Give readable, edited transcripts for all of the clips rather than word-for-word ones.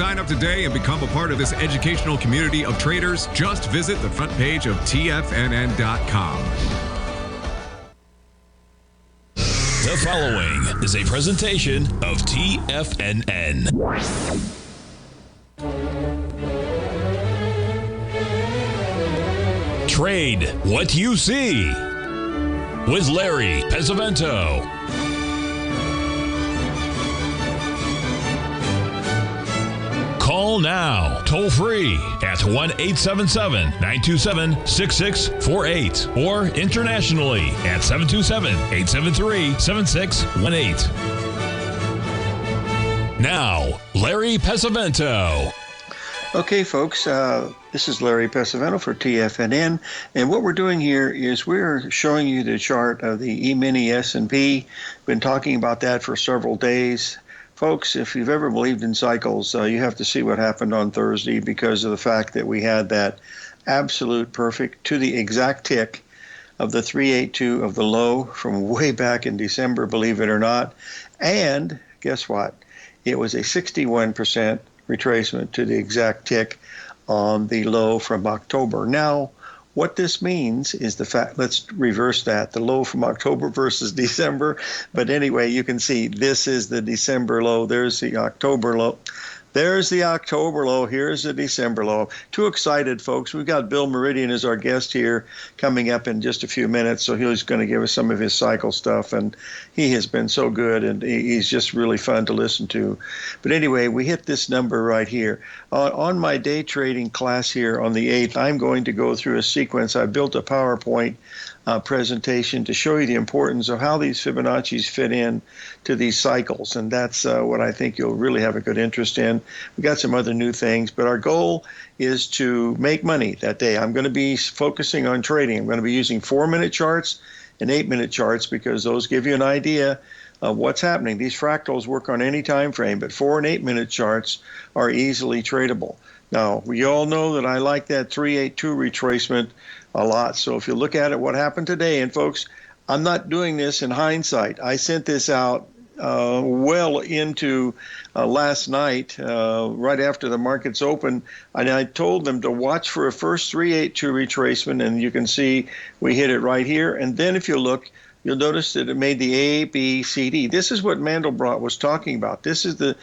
Sign up today and become a part of this educational community of traders. Just visit the front page of TFNN.com. The following is a presentation of TFNN. Trade what you see with Larry Pesavento. Call now, toll free at 1-877-927-6648 or internationally at 727-873-7618. Now, Larry Pesavento. Okay, folks, this is Larry Pesavento for TFNN, and what we're doing here is we're showing you the chart of the E-mini S&P. Been talking about that for several days. Folks, if you've ever believed in cycles, you have to see what happened on Thursday because of the fact that we had that absolute perfect to the exact tick of the 382 of the low from way back in December, believe it or not. And guess what? It was a 61% retracement to the exact tick on the low from October. Now, what this means is the fact, let's reverse that, the low from October versus December. But anyway, you can see this is the December low. There's the October low. There's the October low. Here's the December low. Too excited, folks. We've got Bill Meridian as our guest here coming up in just a few minutes. So he's going to give us some of his cycle stuff. And he has been so good, and he's just really fun to listen to. But anyway, we hit this number right here. On my day trading class here on the 8th, I'm going to go through a sequence. I built a PowerPoint presentation to show you the importance of how these Fibonacci's fit in to these cycles. And that's what I think you'll really have a good interest in. We got some other new things, but our goal is to make money that day. I'm going to be focusing on trading. I'm going to be using 4-minute charts and 8-minute charts because those give you an idea of what's happening. These fractals work on any time frame, but 4 and 8-minute charts are easily tradable. Now, we all know that I like that 382 retracement a lot. So if you look at it, what happened today, and folks, I'm not doing this in hindsight. I sent this out well into last night, right after the markets opened, and I told them to watch for a first 382 retracement, and you can see we hit it right here. And then if you look, you'll notice that it made the A, B, C, D. This is what Mandelbrot was talking about. This is the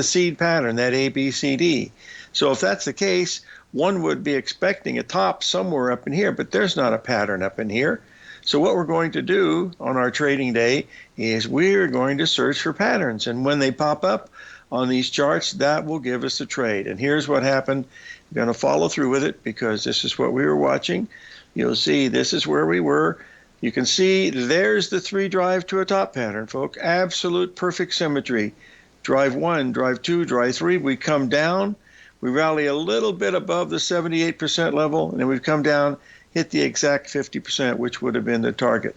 seed pattern, that A, B, C, D. So if that's the case, one would be expecting a top somewhere up in here, but there's not a pattern up in here. So what we're going to do on our trading day is we're going to search for patterns. And when they pop up on these charts, that will give us the trade. And here's what happened. I'm going to follow through with it because this is what we were watching. You'll see this is where we were. You can see there's the 3 drive to a top pattern, folks. Absolute perfect symmetry. Drive 1, drive 2, drive 3. We come down. We rally a little bit above the 78% level, and then we've come down, hit the exact 50%, which would have been the target.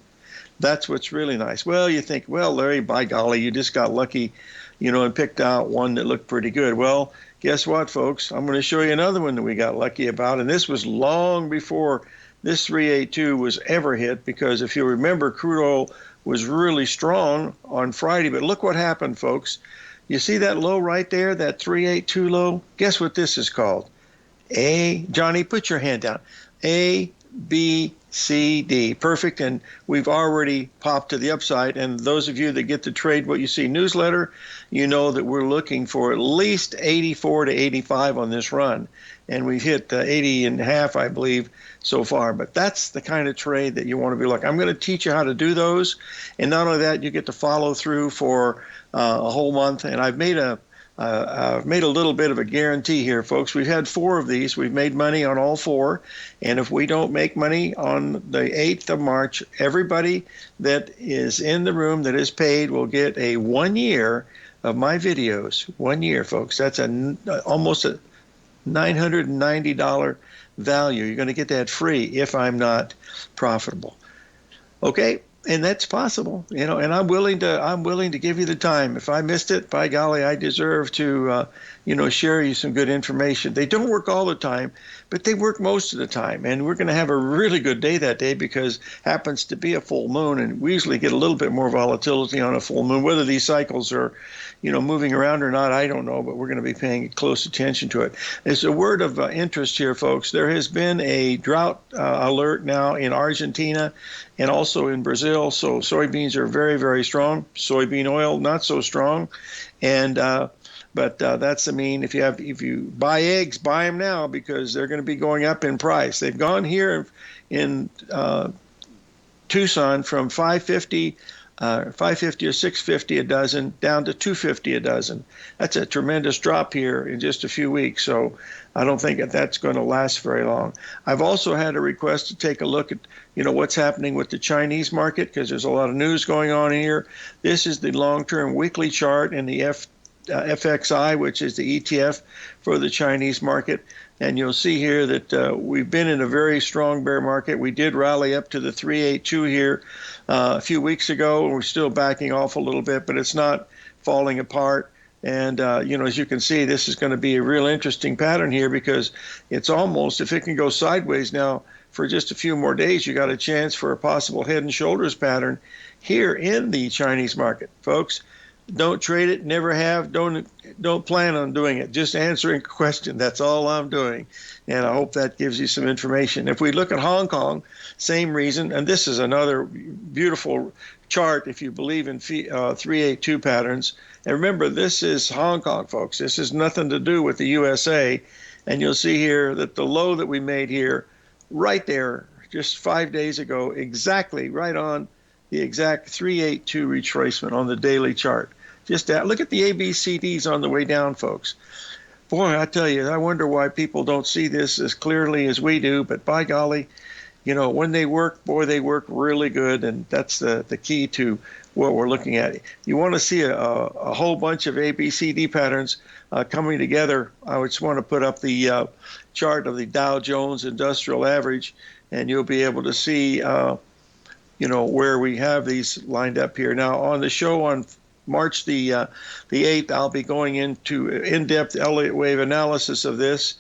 That's what's really nice. Well, you think, well, Larry, by golly, you just got lucky, and picked out one that looked pretty good. Well, guess what, folks? I'm going to show you another one that we got lucky about, and this was long before this 382 was ever hit, because if you remember, crude oil was really strong on Friday. But look what happened, folks. You see that low right there, that 382 low? Guess what this is called? Johnny, put your hand down. A, B, C, D. Perfect. And we've already popped to the upside. And those of you that get the Trade What You See newsletter, you know that we're looking for at least 84 to 85 on this run. And we've hit 80 and a half, I believe, so far. But that's the kind of trade that you want to be like. I'm going to teach you how to do those. And not only that, you get to follow through for a whole month. And I've made a little bit of a guarantee here, folks. We've had 4 of these. We've made money on all 4. And if we don't make money on the 8th of March, everybody that is in the room that is paid will get a 1 year of my videos. 1 year, folks. That's almost a $990 value. You're going to get that free if I'm not profitable. Okay, And that's possible, and I'm willing to give you the time. If I missed it, by golly, I deserve to, share you some good information. They don't work all the time, but they work most of the time. And we're going to have a really good day that day because happens to be a full moon, and we usually get a little bit more volatility on a full moon. Whether these cycles are, moving around or not, I don't know, but we're going to be paying close attention to it. As a word of interest here, folks, there has been a drought alert now in Argentina and also in Brazil. So soybeans are very, very strong. Soybean oil, not so strong. And but that's if you buy eggs, buy them now because they're going to be going up in price. They've gone here in Tucson from $5.50 or $6.50 a dozen down to $2.50 a dozen. That's a tremendous drop here in just a few weeks. So I don't think that's going to last very long. I've also had a request to take a look at what's happening with the Chinese market because there's a lot of news going on here. This is the long-term weekly chart in the FXI, which is the ETF for the Chinese market. And you'll see here that we've been in a very strong bear market. We did rally up to the 382 here a few weeks ago, and we're still backing off a little bit, but it's not falling apart. And, as you can see, this is going to be a real interesting pattern here because it's almost, if it can go sideways now for just a few more days, you got a chance for a possible head and shoulders pattern here in the Chinese market. Folks, don't trade it, never have, don't plan on doing it. Just answering a question. That's all I'm doing. And I hope that gives you some information. If we look at Hong Kong, same reason. And this is another beautiful chart if you believe in 382 patterns. And remember, this is Hong Kong, folks. This has nothing to do with the USA. And you'll see here that the low that we made here, right there, just 5 days ago, exactly right on the exact 382 retracement on the daily chart. Just that. Look at the ABCDs on the way down, folks. Boy, I tell you, I wonder why people don't see this as clearly as we do. But by golly, when they work, boy, they work really good. And that's the key to what we're looking at. You want to see a whole bunch of ABCD patterns coming together. I just want to put up the chart of the Dow Jones Industrial Average, and you'll be able to see, where we have these lined up here. Now, on the show on March the 8th, I'll be going into in-depth Elliott wave analysis of this,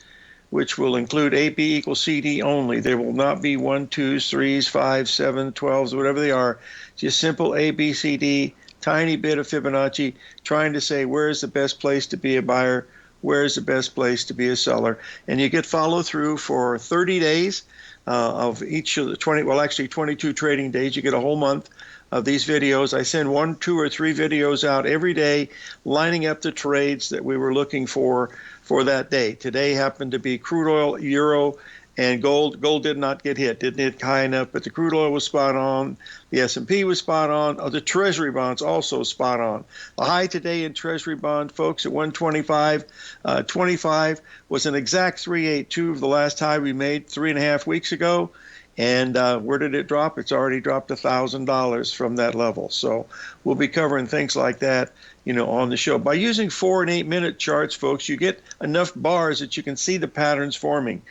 which will include AB equals CD only. There will not be 1, 2s, 3s, 5s, 7s, 12s, whatever they are. Just simple ABCD, tiny bit of Fibonacci, trying to say where's the best place to be a buyer, where's the best place to be a seller. And you get follow through for 30 days of each of the 22 trading days. You get a whole month of these videos. I send 1, 2, or 3 videos out every day, lining up the trades that we were looking for that day. Today happened to be crude oil, euro, and gold. Gold did not get hit, didn't hit high enough, but the crude oil was spot on. The S&P was spot on. The Treasury bonds also spot on. The high today in Treasury bond, folks, at 125.25 was an exact 382 of the last high we made 3.5 weeks ago. And where did it drop? It's already dropped $1,000 from that level. So we'll be covering things like that, on the show. By using 4 and 8 minute charts, folks, you get enough bars that you can see the patterns forming.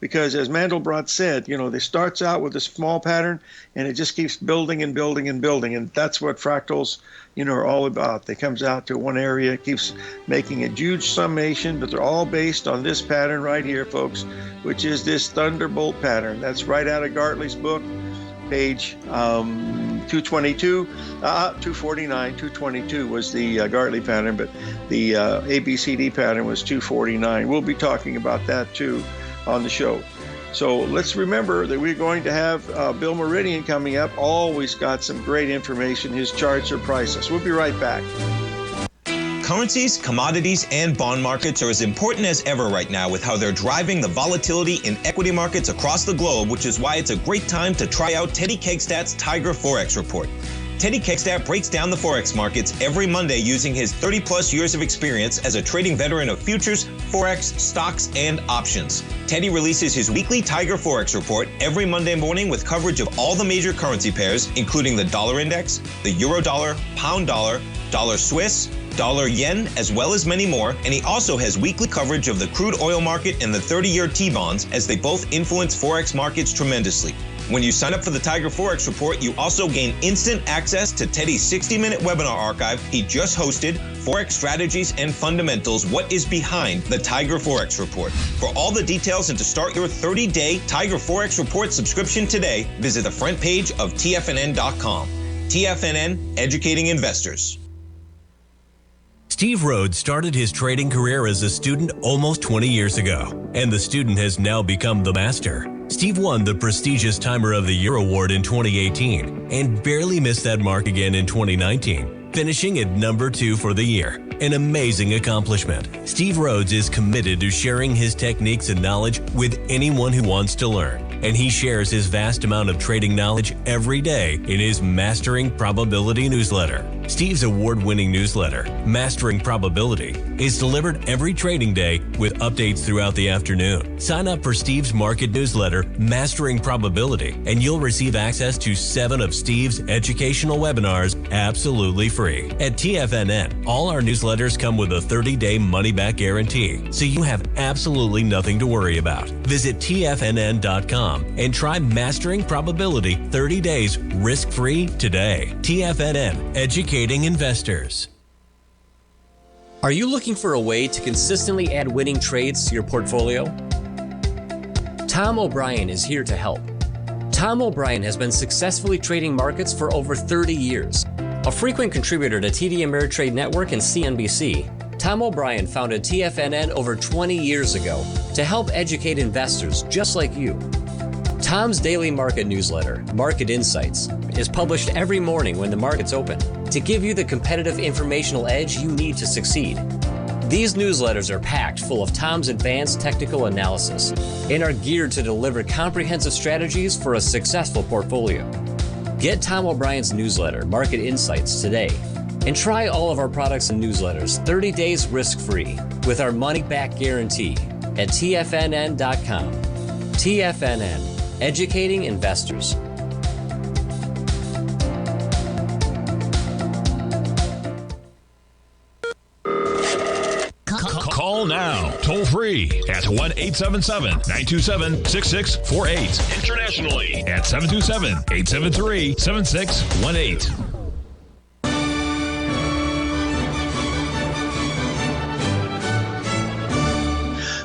Because as Mandelbrot said, they starts out with a small pattern and it just keeps building and building and building. And that's what fractals, are all about. They comes out to one area, keeps making a huge summation, but they're all based on this pattern right here, folks, which is this Thunderbolt pattern. That's right out of Gartley's book, page 222, 249, 222 was the Gartley pattern, but the ABCD pattern was 249. We'll be talking about that too on the show. So let's remember that we're going to have Bill Meridian coming up. Always got some great information. His charts are priceless. We'll be right back. Currencies, commodities, and bond markets are as important as ever right now with how they're driving the volatility in equity markets across the globe, which is why it's a great time to try out Teddy Kegstad's Tiger Forex Report. Teddy Kegstad breaks down the Forex markets every Monday using his 30-plus years of experience as a trading veteran of futures, Forex, stocks, and options. Teddy releases his weekly Tiger Forex Report every Monday morning with coverage of all the major currency pairs, including the dollar index, the euro dollar, pound dollar, dollar Swiss, dollar yen, as well as many more, and he also has weekly coverage of the crude oil market and the 30-year T-bonds, as they both influence Forex markets tremendously. When you sign up for the Tiger Forex Report, you also gain instant access to Teddy's 60-minute webinar archive he just hosted, Forex Strategies and Fundamentals, What is Behind the Tiger Forex Report. For all the details and to start your 30-day Tiger Forex Report subscription today, visit the front page of TFNN.com. TFNN, educating investors. Steve Rhodes started his trading career as a student almost 20 years ago, and the student has now become the master. Steve won the prestigious Timer of the Year award in 2018 and barely missed that mark again in 2019, finishing at number 2 for the year. An amazing accomplishment. Steve Rhodes is committed to sharing his techniques and knowledge with anyone who wants to learn, and he shares his vast amount of trading knowledge every day in his Mastering Probability newsletter. Steve's award-winning newsletter, Mastering Probability, is delivered every trading day with updates throughout the afternoon. Sign up for Steve's market newsletter, Mastering Probability, and you'll receive access to 7 of Steve's educational webinars absolutely free. At TFNN, all our newsletters come with a 30-day money-back guarantee, so you have absolutely nothing to worry about. Visit TFNN.com and try Mastering Probability 30 days risk-free today. TFNN, educating investors. Are you looking for a way to consistently add winning trades to your portfolio? Tom O'Brien is here to help. Tom O'Brien has been successfully trading markets for over 30 years. A frequent contributor to TD Ameritrade Network and CNBC, Tom O'Brien founded TFNN over 20 years ago to help educate investors just like you. Tom's daily market newsletter, Market Insights, is published every morning when the market's open to give you the competitive informational edge you need to succeed. These newsletters are packed full of Tom's advanced technical analysis and are geared to deliver comprehensive strategies for a successful portfolio. Get Tom O'Brien's newsletter, Market Insights, today and try all of our products and newsletters 30 days risk-free with our money-back guarantee at TFNN.com. TFNN, educating investors. Call now, toll free at 1-877-927-6648. Internationally at 727-873-7618.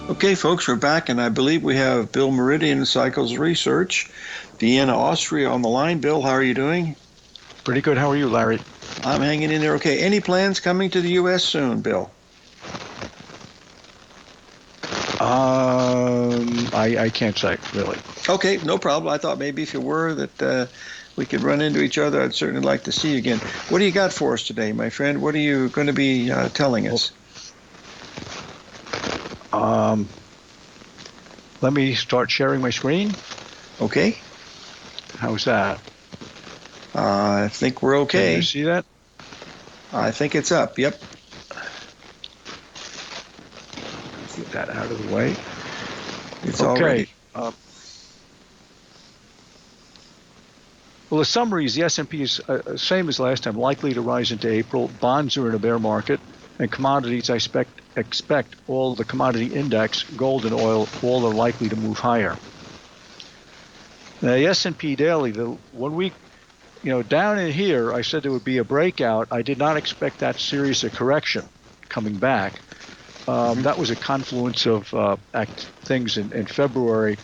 Okay, folks, we're back, and I believe we have Bill Meridian, Cycles Research, Vienna, Austria, on the line. Bill, how are you doing? Pretty good. How are you, Larry? I'm hanging in there okay. Any plans coming to the U.S. soon, Bill? I can't say, really. Okay, no problem. I thought maybe if you were that we could run into each other. I'd certainly like to see you again. What do you got for us today, my friend? What are you going to be telling us? Let me start sharing my screen. Okay. How's that? I think we're okay. Can you see that? I think it's up. Yep. Get that out of the way. It's okay. already. Well, the summary is the S&P is same as last time, likely to rise into April. Bonds are in a bear market, and commodities, I expect all the commodity index, gold and oil, all are likely to move higher. Now, the S&P daily, when we, down in here, I said there would be a breakout. I did not expect that serious a correction coming back. That was a confluence of things in February.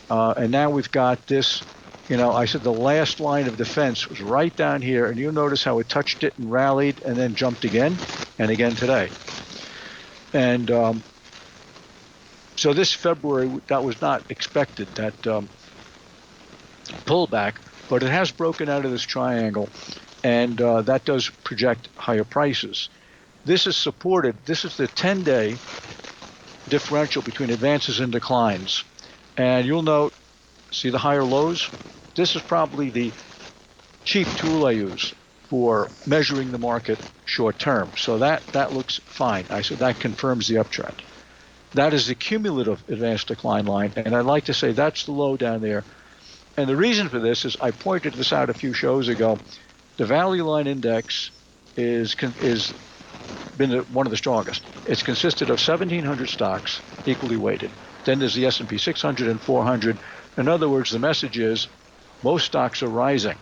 And now we've got this, I said the last line of defense was right down here. And you'll notice how it touched it and rallied and then jumped again and again today. And so this February, that was not expected, that pullback. But it has broken out of this triangle. And that does project higher prices. This is supported. This is the 10-day differential between advances and declines. And you'll note, see the higher lows? This is probably the cheap tool I use for measuring the market short term. So that looks fine. I said that confirms the uptrend. That is the cumulative advanced decline line. And I'd like to say that's the low down there. And the reason for this is I pointed this out a few shows ago. The value line index is been one of the strongest. It's consisted of 1,700 stocks, equally weighted. Then there's the S&P 600 and 400. In other words, the message is most stocks are rising.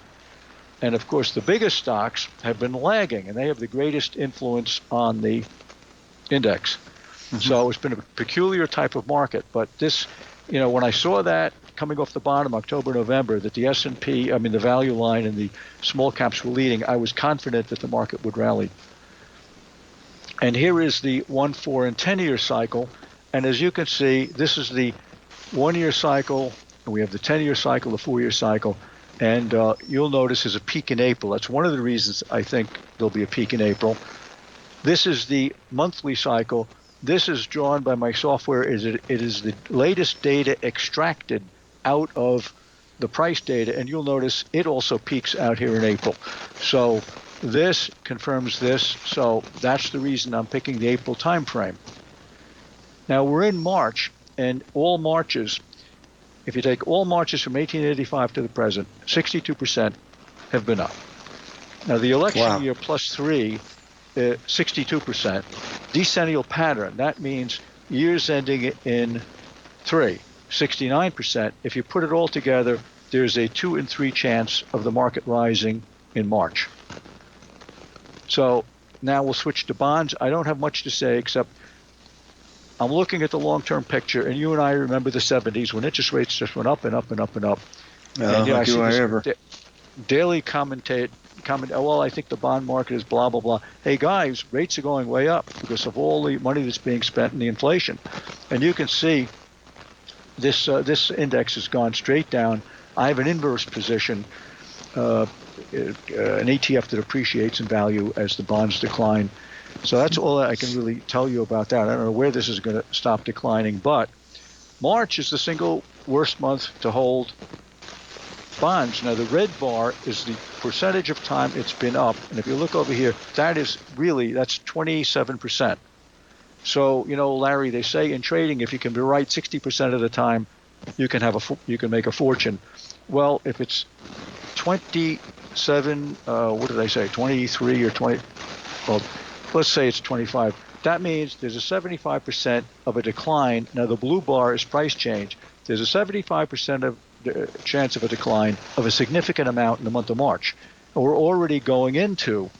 And of course, the biggest stocks have been lagging, and they have the greatest influence on the index. Mm-hmm. So it's been a peculiar type of market. But this, when I saw that coming off the bottom, October, November, that the S&P, the value line and the small caps were leading, I was confident that the market would rally. And here is the 1, 4, and 10-year cycle. And as you can see, this is the 1-year cycle, and we have the 10-year cycle, the 4-year cycle. And you'll notice there's a peak in April. That's one of the reasons I think there'll be a peak in April. This is the monthly cycle. This is drawn by my software. It is the latest data extracted out of the price data. And you'll notice it also peaks out here in April. So this confirms this. So that's the reason I'm picking the April time frame. Now we're in March, and all Marches, if you take all Marches from 1885 to the present, 62% have been up. Now the election year plus 3, 62%. Decennial pattern, that means years ending in 3, 69%. If you put it all together, there's a 2 in 3 chance of the market rising in March. So now we'll switch to bonds. I don't have much to say except I'm looking at the long-term picture, and you and I remember the 70s when interest rates just went up and up and up and up. And I see this daily comment, well, I think the bond market is blah, blah, blah. Hey, guys, rates are going way up because of all the money that's being spent in the inflation. And you can see this index has gone straight down. I have an inverse position, an ETF that appreciates in value as the bonds decline. So that's all I can really tell you about that. I don't know where this is going to stop declining, but March is the single worst month to hold bonds. Now, the red bar is the percentage of time it's been up. And if you look over here, that's 27%. So, Larry, they say in trading, if you can be right 60% of the time, you can make a fortune. Well, if it's 27, what did I say, 23 or 20, well, let's say it's 25. That means there's a 75% of a decline. Now, the blue bar is price change. There's a 75% of the chance of a decline of a significant amount in the month of March. And we're already going into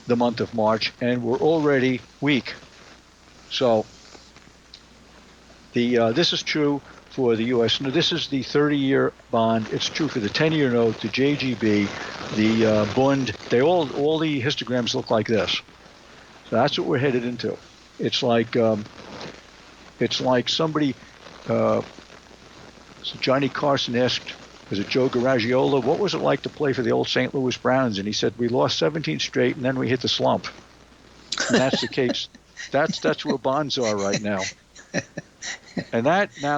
the month of March, and we're already weak. So this is true for the U.S. Now, this is the 30-year bond. It's true for the 10-year note, the JGB, the Bund. All the histograms look like this. So that's what we're headed into. It's like somebody. So Johnny Carson asked, was it Joe Garagiola, what was it like to play for the old St. Louis Browns? And he said, we lost 17 straight, and then we hit the slump. And that's the case. That's where bonds are right now. And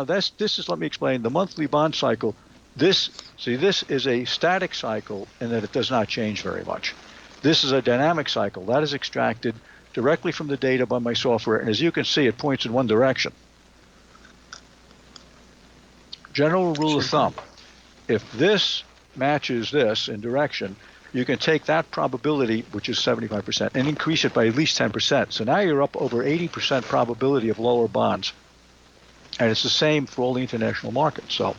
this is, let me explain, the monthly bond cycle. This is a static cycle in that it does not change very much. This is a dynamic cycle. That is extracted directly from the data by my software. And as you can see, it points in one direction. General rule of thumb, if this matches this in direction, you can take that probability, which is 75%, and increase it by at least 10%. So now you're up over 80% probability of lower bonds. And it's the same for all the international markets. So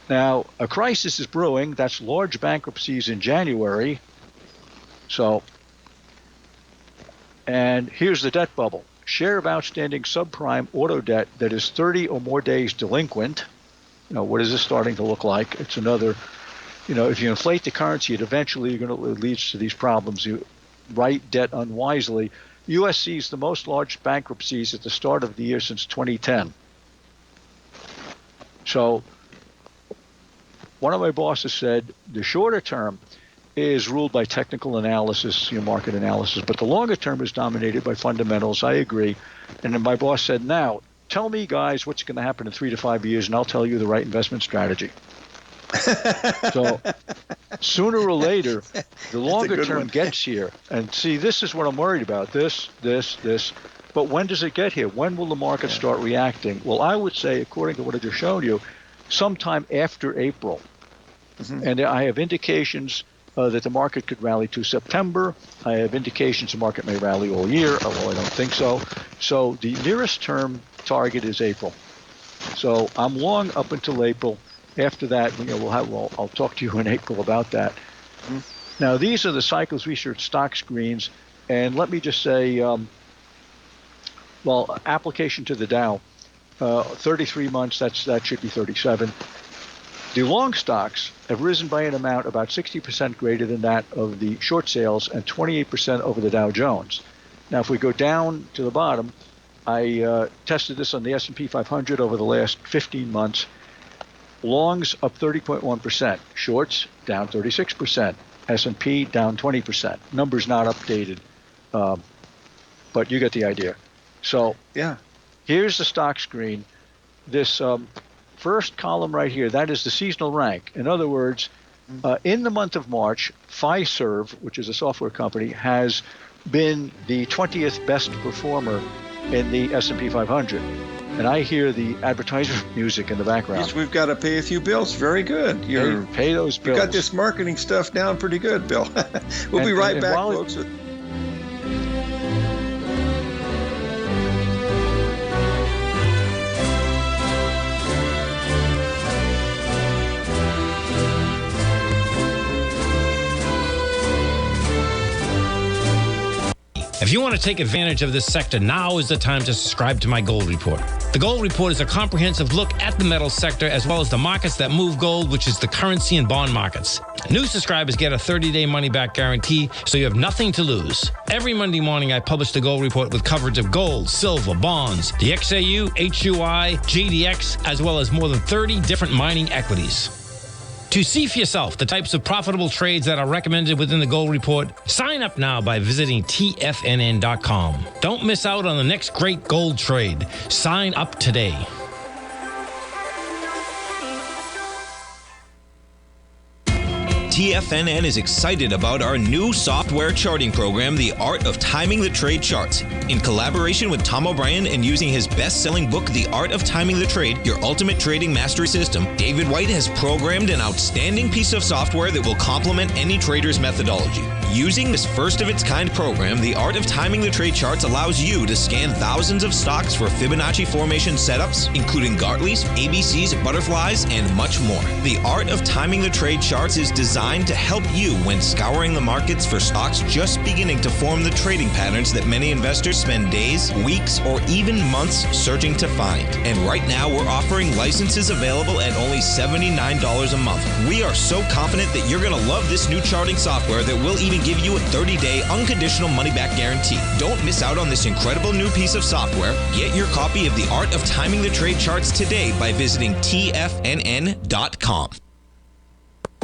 now a crisis is brewing. That's large bankruptcies in January. So, and here's the debt bubble. Share of outstanding subprime auto debt that is 30 or more days delinquent. What is this starting to look like? It's another, if you inflate the currency, it leads to these problems. You write debt unwisely. U.S. sees the most large bankruptcies at the start of the year since 2010. So one of my bosses said the shorter term is ruled by technical analysis, market analysis, but the longer term is dominated by fundamentals. I agree. And then my boss said, now, tell me, guys, what's going to happen in 3 to 5 years, and I'll tell you the right investment strategy. So sooner or later, the longer term gets here. And see, this is what I'm worried about, this. But when does it get here? When will the market start reacting? Well, I would say, according to what I just showed you, sometime after April. And I have indications that the market could rally to September. I have indications the market may rally all year, although I don't think so. So the nearest term target is April. So I'm long up until April. After that, I'll talk to you in April about that. Mm-hmm. Now, these are the Cycles Research stock screens, and let me just say, application to the Dow, 33 months, that should be 37. The long stocks have risen by an amount about 60% greater than that of the short sales and 28% over the Dow Jones. Now, if we go down to the bottom, I tested this on the S&P 500 over the last 15 months. Longs up 30.1%, shorts down 36%, S&P down 20%. Numbers not updated, but you get the idea. So yeah, here's the stock screen. This first column right here, that is the seasonal rank. In other words, in the month of March, Fiserv, which is a software company, has been the 20th best performer in the S&P 500. And I hear the advertisement music in the background. Yes, we've got to pay a few bills. Very good. Pay those bills. You got this marketing stuff down pretty good, Bill. We'll be right back, folks. If you want to take advantage of this sector, now is the time to subscribe to my Gold Report. The Gold Report is a comprehensive look at the metal sector as well as the markets that move gold, which is the currency and bond markets. New subscribers get a 30-day money-back guarantee, so you have nothing to lose. Every Monday morning, I publish the Gold Report with coverage of gold, silver, bonds, the XAU, HUI, GDX, as well as more than 30 different mining equities. To see for yourself the types of profitable trades that are recommended within the Gold Report, sign up now by visiting TFNN.com. Don't miss out on the next great gold trade. Sign up today. TFNN is excited about our new software charting program, The Art of Timing the Trade Charts. In collaboration with Tom O'Brien and using his best-selling book, The Art of Timing the Trade, Your Ultimate Trading Mastery System, David White has programmed an outstanding piece of software that will complement any trader's methodology. Using this first-of-its-kind program, The Art of Timing the Trade Charts allows you to scan thousands of stocks for Fibonacci formation setups, including Gartley's, ABC's, butterflies, and much more. The Art of Timing the Trade Charts is designed to help you when scouring the markets for stocks just beginning to form the trading patterns that many investors spend days, weeks, or even months searching to find. And right now, we're offering licenses available at only $79 a month. We are so confident that you're going to love this new charting software that will even give you a 30-day unconditional money-back guarantee. Don't miss out on this incredible new piece of software. Get your copy of The Art of Timing the Trade Charts today by visiting TFNN.com.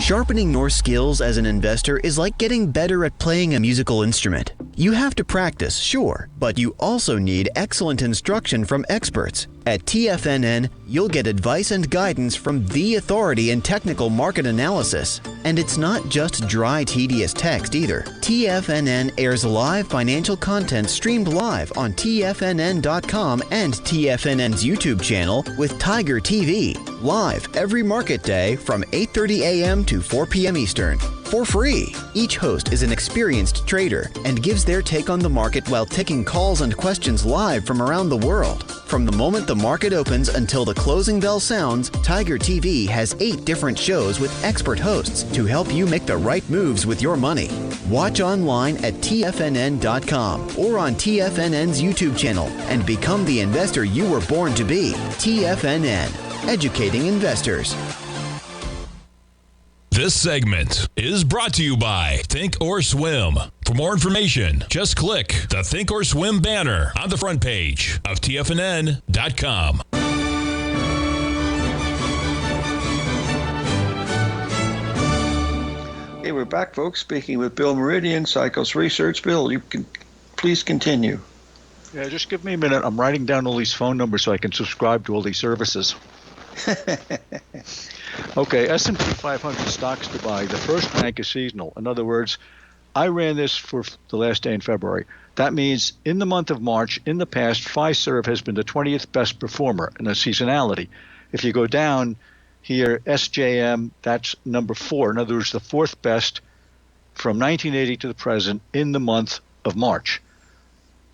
Sharpening your skills as an investor is like getting better at playing a musical instrument. You have to practice, sure, but you also need excellent instruction from experts. At TFNN, you'll get advice and guidance from the authority in technical market analysis. And it's not just dry, tedious text either. TFNN airs live financial content streamed live on TFNN.com and TFNN's YouTube channel with Tiger TV, live every market day from 8:30 a.m. to 4 p.m. Eastern. For free. Each host is an experienced trader and gives their take on the market while taking calls and questions live from around the world. From the moment the market opens until the closing bell sounds, Tiger TV has 8 different shows with expert hosts to help you make the right moves with your money. Watch online at TFNN.com or on TFNN's YouTube channel and become the investor you were born to be. TFNN, educating investors. This segment is brought to you by Thinkorswim. For more information, just click the Thinkorswim banner on the front page of TFNN.com. Hey, we're back, folks, speaking with Bill Meridian, Cycles Research. Bill, you can please continue. Yeah, just give me a minute. I'm writing down all these phone numbers so I can subscribe to all these services. Okay, S&P 500 stocks to buy. The first rank is seasonal. In other words, I ran this for the last day in February. That means in the month of March, in the past, Fiserv has been the 20th best performer in a seasonality. If you go down here, SJM, that's number 4. In other words, the 4th best from 1980 to the present in the month of March.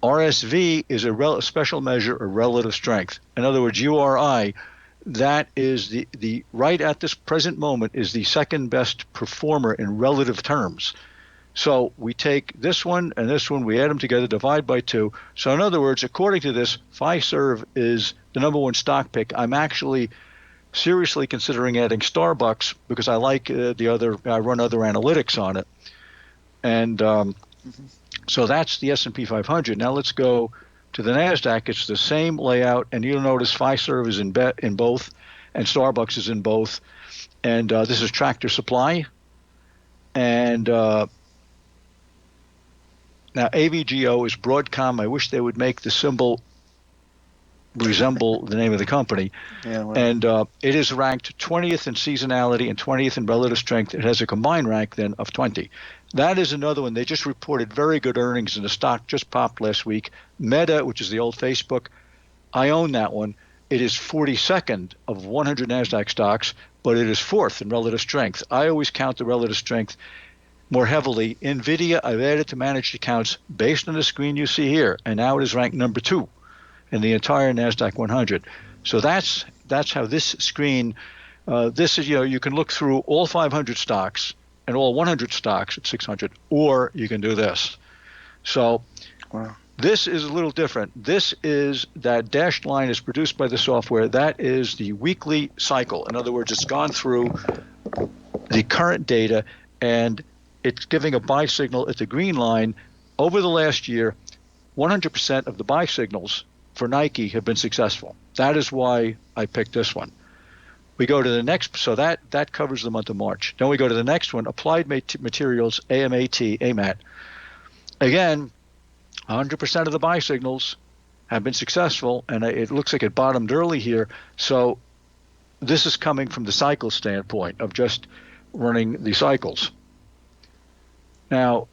RSV is a special measure of relative strength. In other words, URI that is the right at this present moment is the second best performer in relative terms. So we take this one and this one, we add them together, divide by 2. So in other words, according to this, Fiserv is the number one stock pick. I'm actually seriously considering adding Starbucks because I like I run other analytics on it. And so that's the S&P 500. Now let's go to the NASDAQ. It's the same layout, and you'll notice Fiserv is in both, and Starbucks is in both. And this is Tractor Supply. And now, AVGO is Broadcom. I wish they would make the symbol resemble the name of the company. Yeah, well. And it is ranked 20th in seasonality and 20th in relative strength. It has a combined rank then of 20. That is another one. They just reported very good earnings, and the stock just popped last week. Meta, which is the old Facebook, I own that one. It is 42nd of 100 NASDAQ stocks, but it is 4th in relative strength. I always count the relative strength more heavily. NVIDIA, I've added to managed accounts based on the screen you see here, and now it is ranked number 2 in the entire NASDAQ 100. So that's how this screen, this is, you can look through all 500 stocks and all 100 stocks at 600, or you can do this. So this is a little different. This is that dashed line is produced by the software. That is the weekly cycle. In other words, it's gone through the current data, and it's giving a buy signal at the green line. Over the last year, 100% of the buy signals for Nike have been successful. That is why I picked this one. We go to the next, so that covers the month of March. Then we go to the next one, Applied Materials, AMAT. Again, 100% of the buy signals have been successful, and it looks like it bottomed early here. So this is coming from the cycle standpoint of just running the cycles. Now,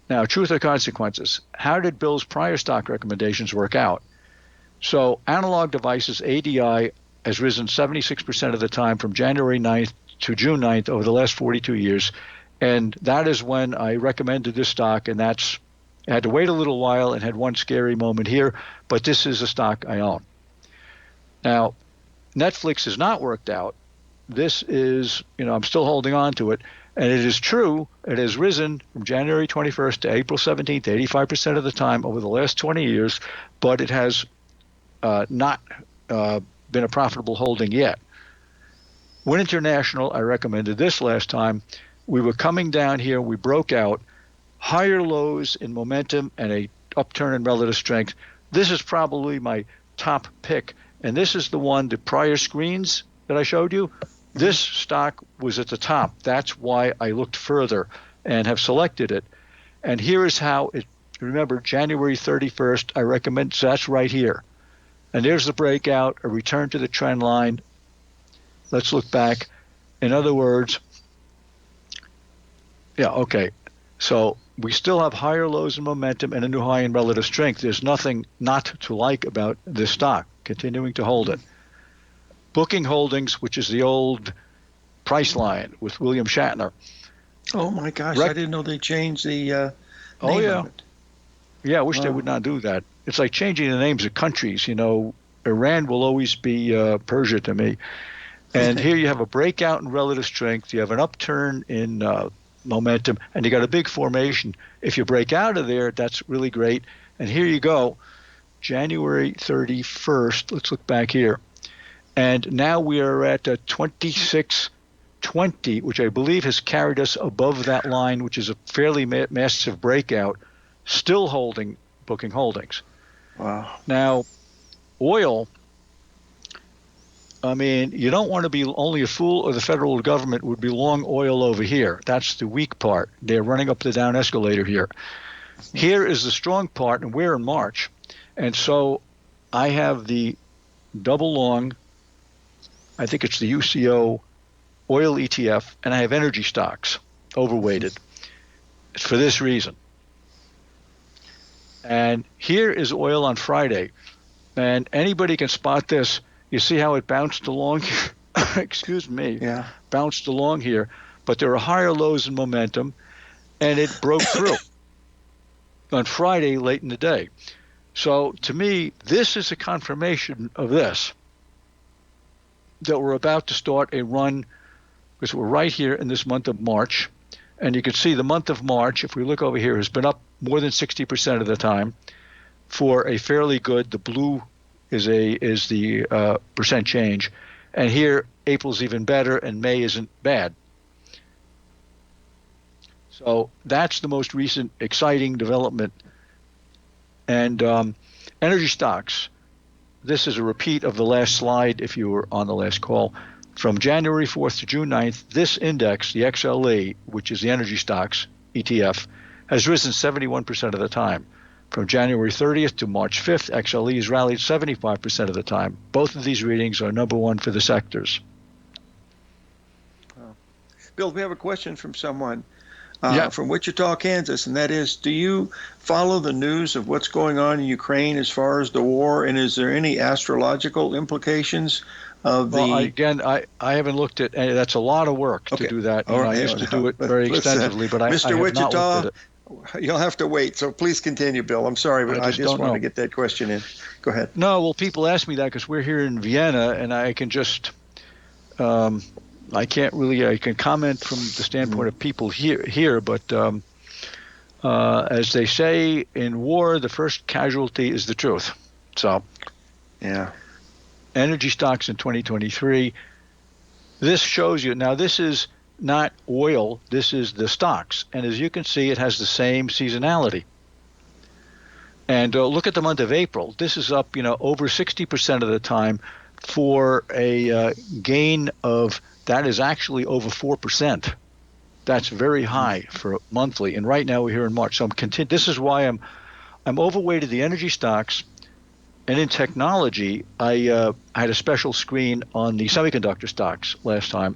Now, truth or consequences. How did Bill's prior stock recommendations work out? So analog devices, ADI, has risen 76% of the time from January 9th to June 9th over the last 42 years. And that is when I recommended this stock, and I had to wait a little while and had one scary moment here, but this is a stock I own. Now, Netflix has not worked out. This is, I'm still holding on to it. And it is true, it has risen from January 21st to April 17th, 85% of the time over the last 20 years, but it has not been a profitable holding yet. Win International, I recommended this last time. We were coming down here, we broke out, higher lows in momentum and a upturn in relative strength. This is probably my top pick, and this is the one, the prior screens that I showed you. This stock was at the top. That's why I looked further and have selected it. And here is how it, remember, January 31st, I recommend, so that's right here. And there's the breakout, a return to the trend line. Let's look back. In other words, okay. So we still have higher lows in momentum and a new high in relative strength. There's nothing not to like about this stock, continuing to hold it. Booking Holdings, which is the old Priceline with William Shatner. Oh my gosh, I didn't know they changed the name of it. Yeah, I wish they would not do that. It's like changing the names of countries. Iran will always be Persia to me. And here you have a breakout in relative strength. You have an upturn in momentum, and you got a big formation. If you break out of there, that's really great. And here you go, January 31st. Let's look back here. And now we are at 2620, which I believe has carried us above that line, which is a fairly massive breakout, still holding Booking Holdings. Wow. Now, oil, you don't want to be only a fool or the federal government would be long oil over here. That's the weak part. They're running up the down escalator here. Here is the strong part, and we're in March. And so I have the double long, I think it's the UCO oil ETF, and I have energy stocks, overweighted. It's for this reason. And here is oil on Friday. And anybody can spot this. You see how it bounced along? Excuse me. Yeah. Bounced along here. But there are higher lows in momentum, and it broke through on Friday late in the day. So to me, this is a confirmation of this. that we're about to start a run, because we're right here in this month of March. And you can see the month of March, if we look over here, has been up more than 60% of the time for a fairly good, the blue is the percent change. And here, April's even better and May isn't bad. So that's the most recent exciting development. And energy stocks, this is a repeat of the last slide if you were on the last call. From January 4th to June 9th, this index, the XLE, which is the energy stocks ETF, has risen 71% of the time. From January 30th to March 5th, XLE has rallied 75% of the time. Both of these readings are number one for the sectors. Bill, we have a question from someone from Wichita, Kansas, and that is, do you follow the news of what's going on in Ukraine as far as the war, and is there any astrological implications of the... Well, I haven't looked at any. That's a lot of work to do that. I used to do it very extensively, but I have Wichita, not looked at it. You'll have to wait, so please continue, Bill. I'm sorry, but I just want to get that question in. Go ahead. No, well, people ask me that because we're here in Vienna, and I can just... I can't really. I can comment from the standpoint of people here, but as they say in war, the first casualty is the truth. So, yeah. Energy stocks in 2023. This shows you. Now, this is not oil. This is the stocks, and as you can see, it has the same seasonality. And look at the month of April. This is up, over 60% of the time for a gain of. That is actually over 4%. That's very high for monthly. And right now we're here in March. So this is why I'm overweighted the energy stocks. And in technology, I had a special screen on the semiconductor stocks last time.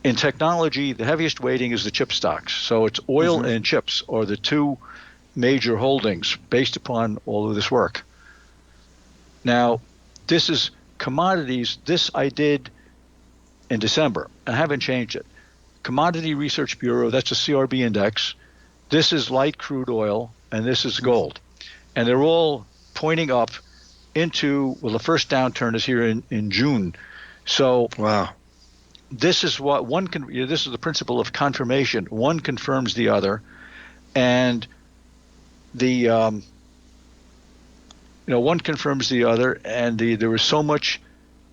In technology, the heaviest weighting is the chip stocks. So it's oil and chips are the two major holdings based upon all of this work. Now, this is commodities. This I did in December. I haven't changed it. Commodity Research Bureau, that's a CRB index. This is light crude oil, and this is gold. And they're all pointing up into, well, the first downturn is here in June. So wow, this is what one can, this is the principle of confirmation. One confirms the other. And the, one confirms the other, and there was so much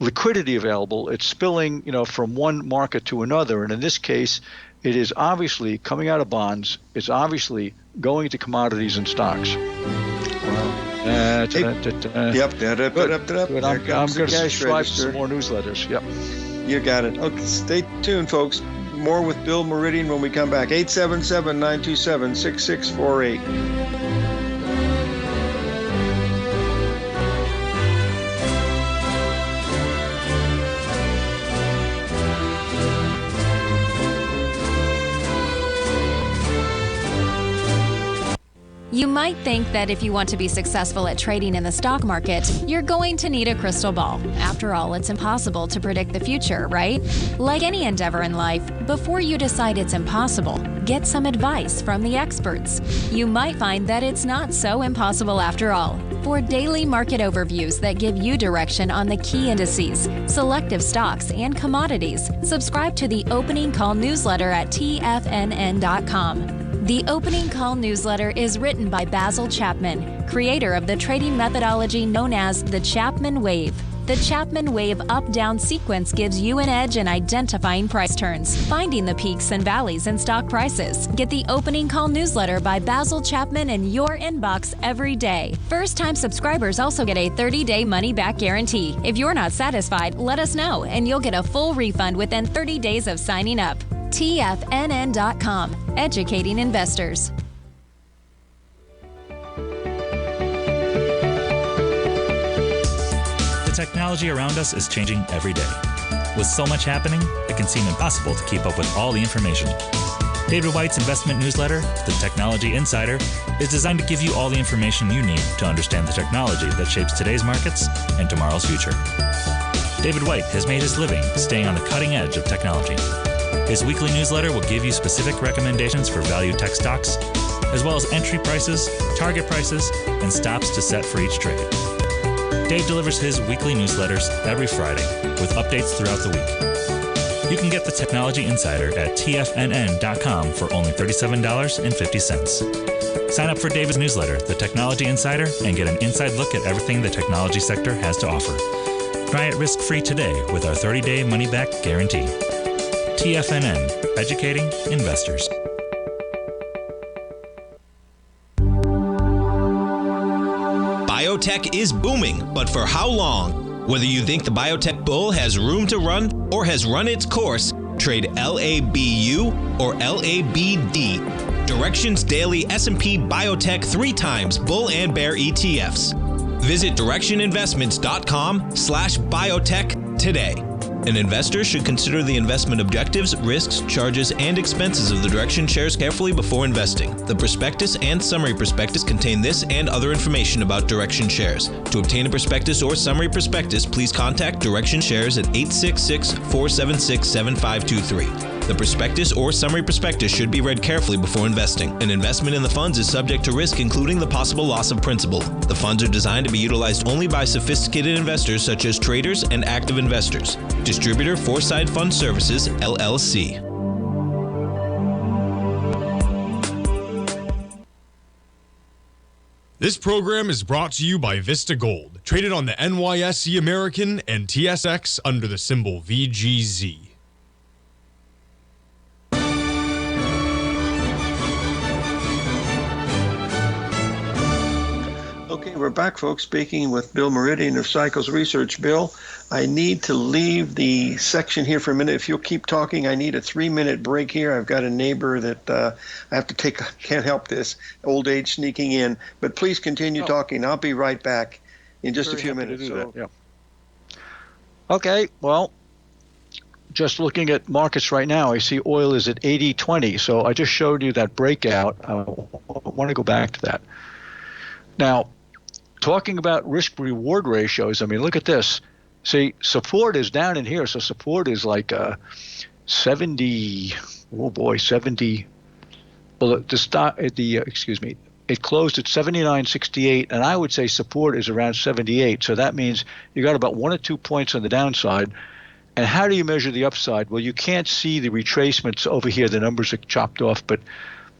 liquidity available, it's spilling, from one market to another. And in this case, it is obviously coming out of bonds. It's obviously going to commodities and stocks. Wow. Yep. Good. I'm going to subscribe to some more newsletters. Yep. You got it. Okay, stay tuned, folks. More with Bill Meridian when we come back. 877-927-6648. You might think that if you want to be successful at trading in the stock market, you're going to need a crystal ball. After all, it's impossible to predict the future, right? Like any endeavor in life, before you decide it's impossible, get some advice from the experts. You might find that it's not so impossible after all. For daily market overviews that give you direction on the key indices, selective stocks, and commodities, subscribe to the Opening Call newsletter at TFNN.com. The Opening Call newsletter is written by Basil Chapman, creator of the trading methodology known as the Chapman Wave. The Chapman Wave up-down sequence gives you an edge in identifying price turns, finding the peaks and valleys in stock prices. Get the Opening Call newsletter by Basil Chapman in your inbox every day. First-time subscribers also get a 30-day money-back guarantee. If you're not satisfied, let us know, and you'll get a full refund within 30 days of signing up. TFNN.com, educating investors. The technology around us is changing every day. With so much happening, it can seem impossible to keep up with all the information. David White's investment newsletter, The Technology Insider, is designed to give you all the information you need to understand the technology that shapes today's markets and tomorrow's future. David White has made his living staying on the cutting edge of technology. His weekly newsletter will give you specific recommendations for value tech stocks, as well as entry prices, target prices, and stops to set for each trade. Dave delivers his weekly newsletters every Friday with updates throughout the week. You can get the Technology Insider at TFNN.com for only $37.50. Sign up for Dave's newsletter, The Technology Insider, and get an inside look at everything the technology sector has to offer. Try it risk-free today with our 30-day money-back guarantee. TFNN, educating investors. Biotech is booming, but for how long? Whether you think the biotech bull has room to run or has run its course, trade LABU or LABD. Direction's daily S&P Biotech 3 times bull and bear ETFs. Visit directioninvestments.com/biotech today. An investor should consider the investment objectives, risks, charges, and expenses of the Direction shares carefully before investing. The prospectus and summary prospectus contain this and other information about Direction shares. To obtain a prospectus or summary prospectus, please contact Direction shares at 866-476-7523. The prospectus or summary prospectus should be read carefully before investing. An investment in the funds is subject to risk, including the possible loss of principal. The funds are designed to be utilized only by sophisticated investors such as traders and active investors. Distributor Foreside Fund Services, LLC. This program is brought to you by Vista Gold, traded on the NYSE American and TSX under the symbol VGZ. Okay, we're back, folks, speaking with Bill Meridian of Cycles Research. Bill, I need to leave the section here for a minute. If you'll keep talking, I need a 3-minute break here. I've got a neighbor that I have to take. Can't help this. Old age sneaking in. But please continue talking. I'll be right back in just a few minutes. Yeah. Okay, well, just looking at markets right now, I see oil is at 80.20. So I just showed you that breakout. I want to go back to that. Now, talking about risk-reward ratios, I mean, look at this. See, support is down in here, so support is like 70. Oh boy, 70. Well, it closed at 79.68, and I would say support is around 78. So that means you got about 1 or 2 points on the downside. And how do you measure the upside? Well, you can't see the retracements over here. The numbers are chopped off, but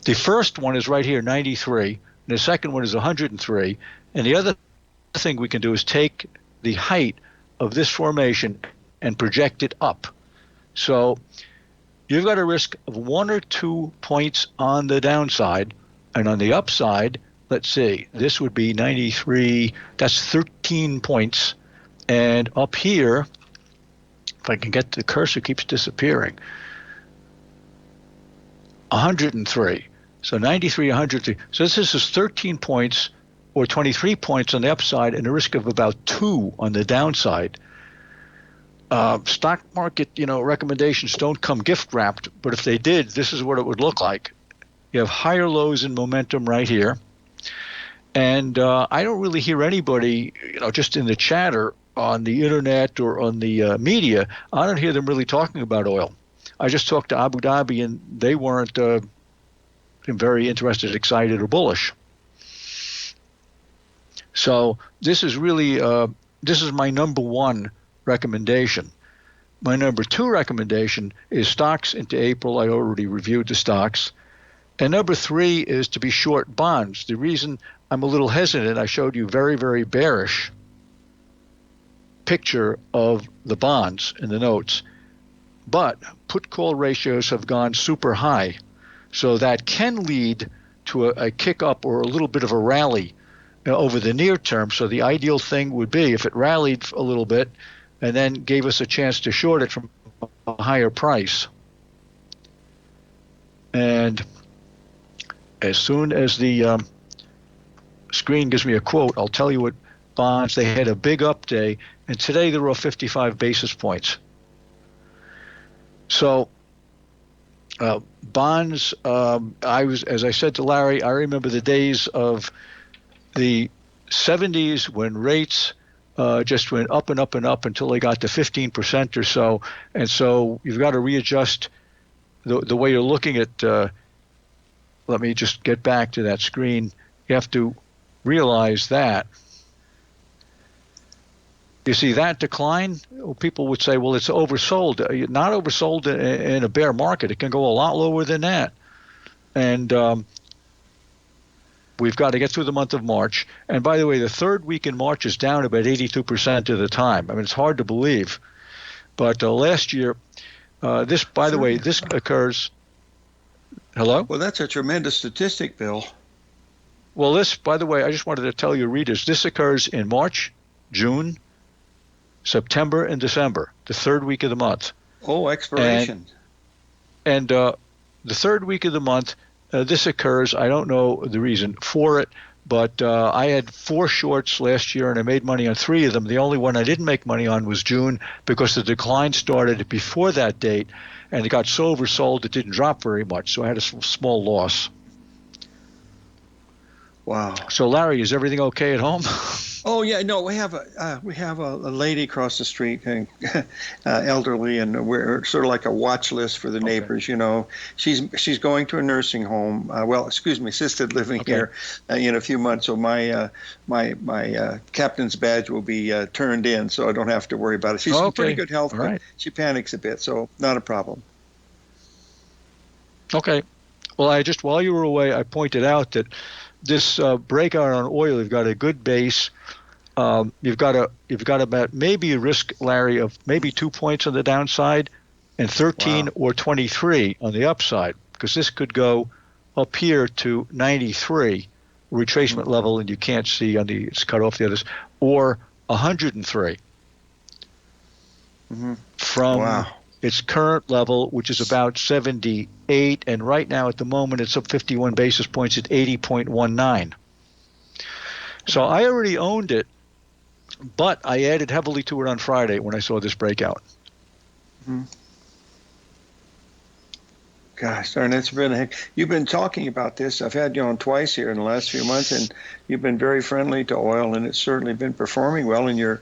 the first one is right here, 93. And the second one is 103. And the other thing we can do is take the height of this formation and project it up. So you've got a risk of 1 or 2 points on the downside, and on the upside, let's see, this would be 93, that's 13 points. And up here, if I can get the cursor, keeps disappearing, 103. So 93, 103. So this is 13 points or 23 points on the upside and a risk of about 2 on the downside. Stock market, recommendations don't come gift wrapped, but if they did, this is what it would look like. You have higher lows in momentum right here. And I don't really hear anybody, just in the chatter on the internet or on the media, I don't hear them really talking about oil. I just talked to Abu Dhabi and they weren't very interested, excited, or bullish. So this is really, this is my number one recommendation. My number 2 recommendation is stocks into April. I already reviewed the stocks. And number 3 is to be short bonds. The reason I'm a little hesitant, I showed you very, very bearish picture of the bonds in the notes. But put-call ratios have gone super high. So that can lead to a kick up or a little bit of a rally over the near term. So the ideal thing would be if it rallied a little bit and then gave us a chance to short it from a higher price. And as soon as the screen gives me a quote, I'll tell you what bonds. They had a big up day, and today they're off 55 basis points. So bonds, as I said to Larry, I remember the days of the 70s when rates just went up and up and up until they got to 15% or so. And so you've got to readjust the way you're looking at, let me just get back to that screen. You have to realize that you see that decline, people would say, well, it's oversold. Not oversold in a bear market. It can go a lot lower than that. And we've got to get through the month of March. And by the way, the third week in March is down about 82% of the time. I mean, it's hard to believe. But last year, this, by the way, this occurs. Hello? Well, that's a tremendous statistic, Bill. Well, this, by the way, I just wanted to tell your readers, this occurs in March, June, September, and December, the third week of the month. Oh, expiration. And the third week of the month, this occurs, I don't know the reason for it, but I had 4 shorts last year, and I made money on 3 of them. The only one I didn't make money on was June, because the decline started before that date, and it got so oversold it didn't drop very much, so I had a small loss. Wow. So, Larry, is everything okay at home? Oh yeah, no, we have a lady across the street, elderly, and we're sort of like a watch list for the neighbors. You know, she's going to a nursing home. Assisted living here in a few months. So my captain's badge will be turned in, so I don't have to worry about it. She's in pretty good health, but she panics a bit, so not a problem. Okay. Well, while you were away, I pointed out that this breakout on oil, you've got a good base. You've got about maybe a risk, Larry, of maybe 2 points on the downside and 13 or 23 on the upside, because this could go up here to 93, retracement level, and you can't see it's cut off the others, or 103 from its current level, which is about 78, and right now at the moment it's up 51 basis points at 80.19. So I already owned it, but I added heavily to it on Friday when I saw this breakout. Gosh darn, it's been a heck. You've been talking about this. I've had you on twice here in the last few months, and you've been very friendly to oil, and it's certainly been performing well. And your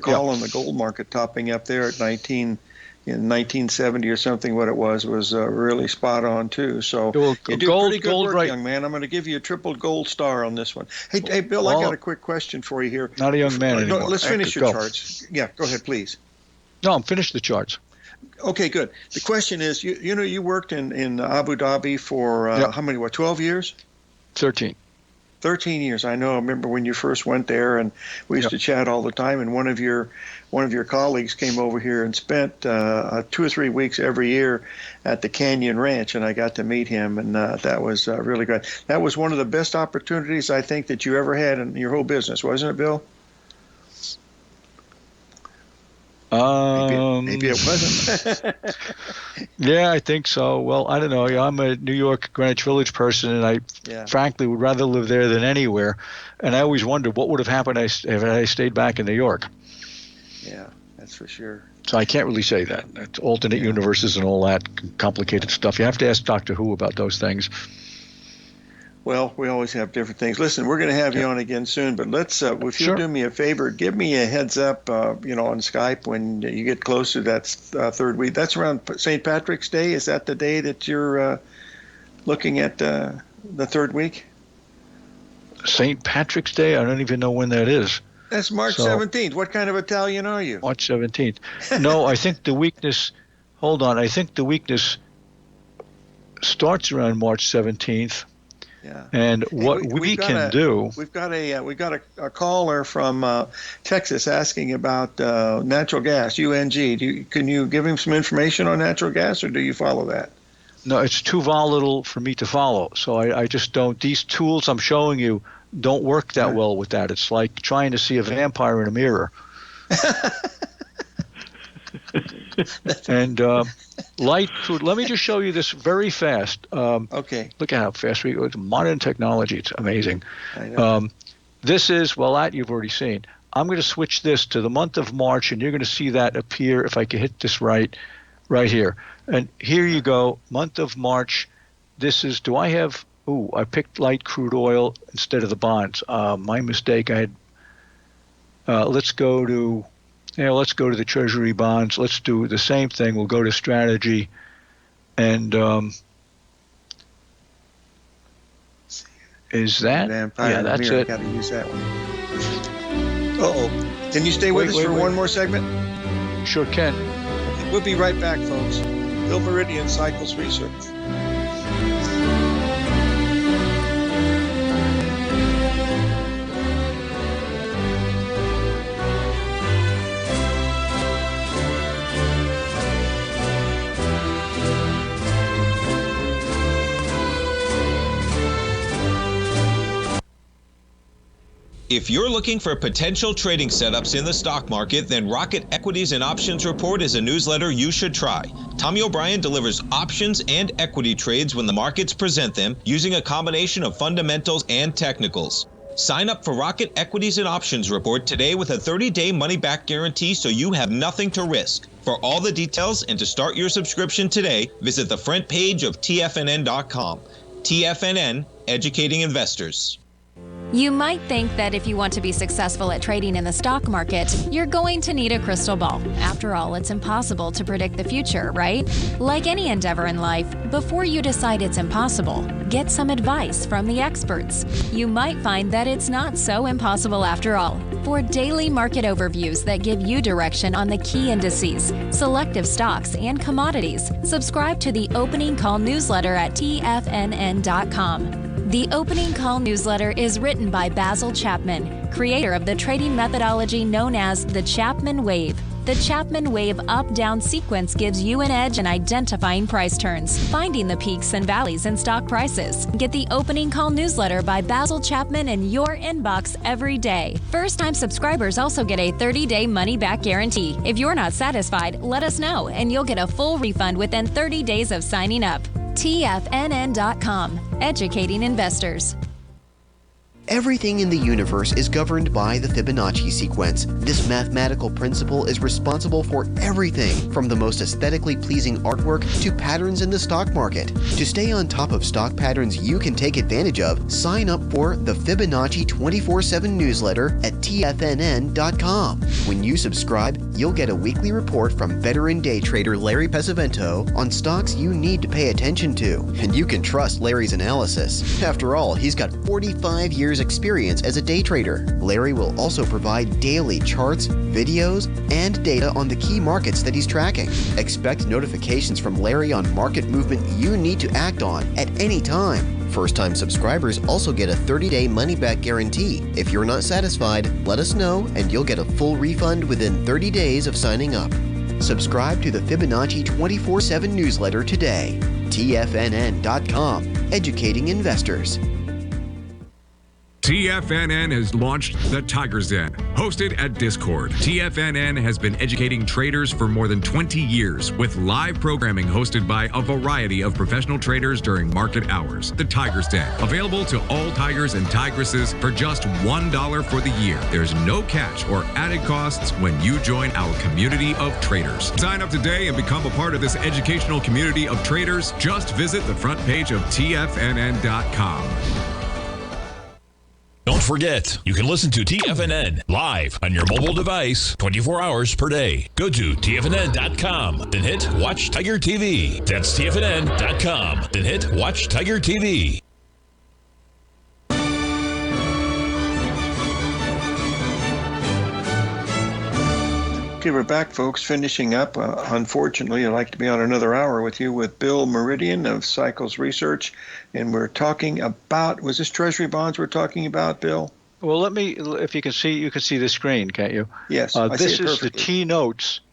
call on the gold market topping up there at 1970 or something, what it was really spot on too. So you do pretty good work, young man. I'm going to give you a triple gold star on this one. Hey, Bill, I got a quick question for you here. Not a young man anymore. Let's finish your charts. Yeah, go ahead, please. No, I'm finished the charts. Okay, good. The question is, you worked in Abu Dhabi for how many? 12 years? 13. 13 years. I know. I remember when you first went there, and we used to chat all the time. And one of your colleagues came over here and spent 2 or 3 weeks every year at the Canyon Ranch, and I got to meet him, and that was really great. That was one of the best opportunities I think that you ever had in your whole business, wasn't it, Bill? Maybe it wasn't. Yeah, I think so. Well, I don't know. I'm a New York, Greenwich Village person, and I frankly would rather live there than anywhere. And I always wondered what would have happened if I stayed back in New York. Yeah, that's for sure. So I can't really say that. It's alternate universes and all that complicated stuff. You have to ask Doctor Who about those things. Well, we always have different things. Listen, we're going to have you on again soon, but let's, if you'll do me a favor, give me a heads up, on Skype when you get close to that third week. That's around St. Patrick's Day. Is that the day that you're looking at the third week? St. Patrick's Day? I don't even know when that is. That's March 17th. What kind of Italian are you? March 17th. No, I think the weakness, hold on, I think the weakness starts around March 17th. Yeah. And what we can do, we've got a caller from Texas asking about natural gas, UNG. Can you give him some information on natural gas, or do you follow that? No, it's too volatile for me to follow. So I just don't. These tools I'm showing you don't work that well with that. It's like trying to see a vampire in a mirror. And light crude. Let me just show you this very fast. Okay. Look at how fast we go. It's modern technology. It's amazing. I know. This is, that you've already seen. I'm going to switch this to the month of March, and you're going to see that appear, if I can hit this right here. And here you go, month of March. This is, I picked light crude oil instead of the bonds. My mistake. I had, let's go to the Treasury bonds. Let's do the same thing. We'll go to strategy, and is that? Vampire that's it. Got to use that one. Uh-oh. Can you stay with us for one more segment? Sure can. Okay, we'll be right back, folks. Bill Meridian, Cycles Research. If you're looking for potential trading setups in the stock market, then Rocket Equities and Options Report is a newsletter you should try. Tommy O'Brien delivers options and equity trades when the markets present them, using a combination of fundamentals and technicals. Sign up for Rocket Equities and Options Report today with a 30-day money-back guarantee, so you have nothing to risk. For all the details and to start your subscription today, visit the front page of TFNN.com. TFNN, educating investors. You might think that if you want to be successful at trading in the stock market, you're going to need a crystal ball. After all, it's impossible to predict the future, right? Like any endeavor in life, before you decide it's impossible, get some advice from the experts. You might find that it's not so impossible after all. For daily market overviews that give you direction on the key indices, selective stocks, and commodities, subscribe to the Opening Call newsletter at TFNN.com. The Opening Call newsletter is written by Basil Chapman, creator of the trading methodology known as the Chapman Wave. The Chapman Wave up-down sequence gives you an edge in identifying price turns, finding the peaks and valleys in stock prices. Get the Opening Call newsletter by Basil Chapman in your inbox every day. First-time subscribers also get a 30-day money-back guarantee. If you're not satisfied, let us know, and you'll get a full refund within 30 days of signing up. TFNN.com, educating investors. Everything in the universe is governed by the Fibonacci sequence. This mathematical principle is responsible for everything from the most aesthetically pleasing artwork to patterns in the stock market. To stay on top of stock patterns you can take advantage of, sign up for the Fibonacci 24/7 newsletter at TFNN.com. When you subscribe, you'll get a weekly report from veteran day trader Larry Pesavento on stocks you need to pay attention to. And you can trust Larry's analysis. After all, he's got 45 years experience as a day trader. Larry will also provide daily charts, videos, and data on the key markets that he's tracking. Expect notifications from Larry on market movement you need to act on at any time. First-time subscribers also get a 30-day money-back guarantee. If you're not satisfied, let us know and you'll get a full refund within 30 days of signing up. Subscribe to the Fibonacci 24/7 newsletter today. TFNN.com, educating investors. TFNN has launched the Tiger's Den. Hosted at Discord, TFNN has been educating traders for more than 20 years with live programming hosted by a variety of professional traders during market hours. The Tiger's Den, available to all tigers and tigresses for just $1 for the year. There's no catch or added costs when you join our community of traders. Sign up today and become a part of this educational community of traders. Just visit the front page of TFNN.com. Don't forget, you can listen to TFNN live on your mobile device 24 hours per day. Go to TFNN.com, then hit Watch Tiger TV. That's TFNN.com, then hit Watch Tiger TV. Okay, we're back, folks, finishing up. Unfortunately, I'd like to be on another hour with you with Bill Meridian of Cycles Research, and we're talking about, was this Treasury bonds we're talking about, Bill? Well, let me, if you can see the screen, can't you? Yes, I see it perfectly. This is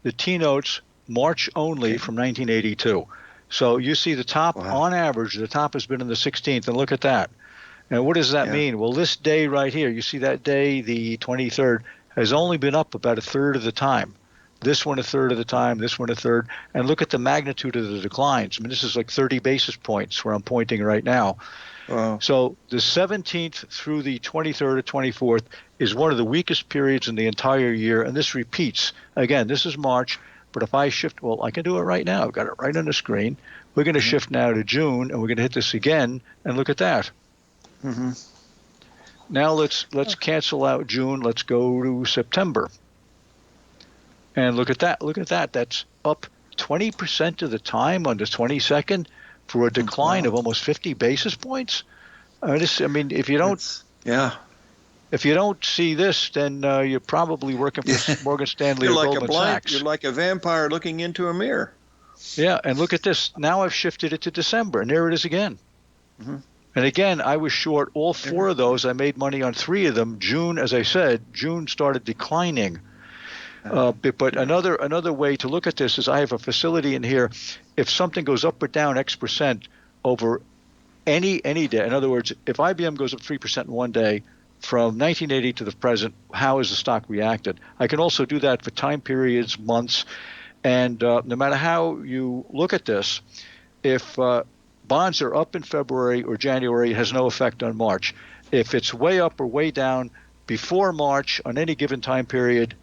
the T-notes, March only from 1982. So you see the top, on average, the top has been in the 16th, and look at that. And what does that mean? Well, this day right here, you see that day, the 23rd, has only been up about a third of the time. This one a third of the time, this one a third. And look at the magnitude of the declines. I mean, this is like 30 basis points where I'm pointing right now. Wow. So the 17th through the 23rd or 24th is one of the weakest periods in the entire year, and this repeats. Again, this is March, but if I shift, well, I can do it right now. I've got it right on the screen. We're going to shift now to June, and we're going to hit this again, and look at that. Mm-hmm. Now let's cancel out June. Let's go to September. And look at that. Look at that. That's up 20% of the time on the 22nd for a decline of almost 50 basis points. I mean, if you don't, if you don't see this, then you're probably working for Morgan Stanley or Goldman Sachs. You're like a vampire looking into a mirror. Yeah, and look at this. Now I've shifted it to December, and there it is again. Mm-hmm. And again, I was short all 4 of those. I made money on 3 of them. June, as I said, June started declining. But another way to look at this is I have a facility in here. If something goes up or down X percent over any day, in other words, if IBM goes up 3% in one day, from 1980 to the present, how has the stock reacted? I can also do that for time periods, months, and no matter how you look at this, if bonds are up in February or January, it has no effect on March. If it's way up or way down before March on any given time period,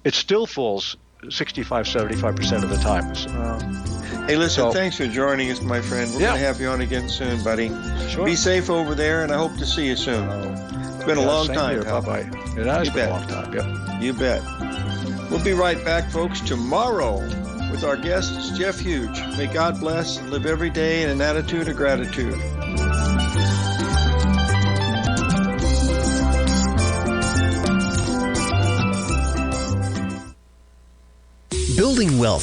it still falls 65, 75% of the time. Hey, listen, thanks for joining us, my friend. We're going to have you on again soon, buddy. Sure. Be safe over there, and I hope to see you soon. It's been a long time. Bye-bye. It has been a long time, yep. You bet. We'll be right back, folks, tomorrow with our guest, Jeff Huge. May God bless and live every day in an attitude of gratitude. Building wealth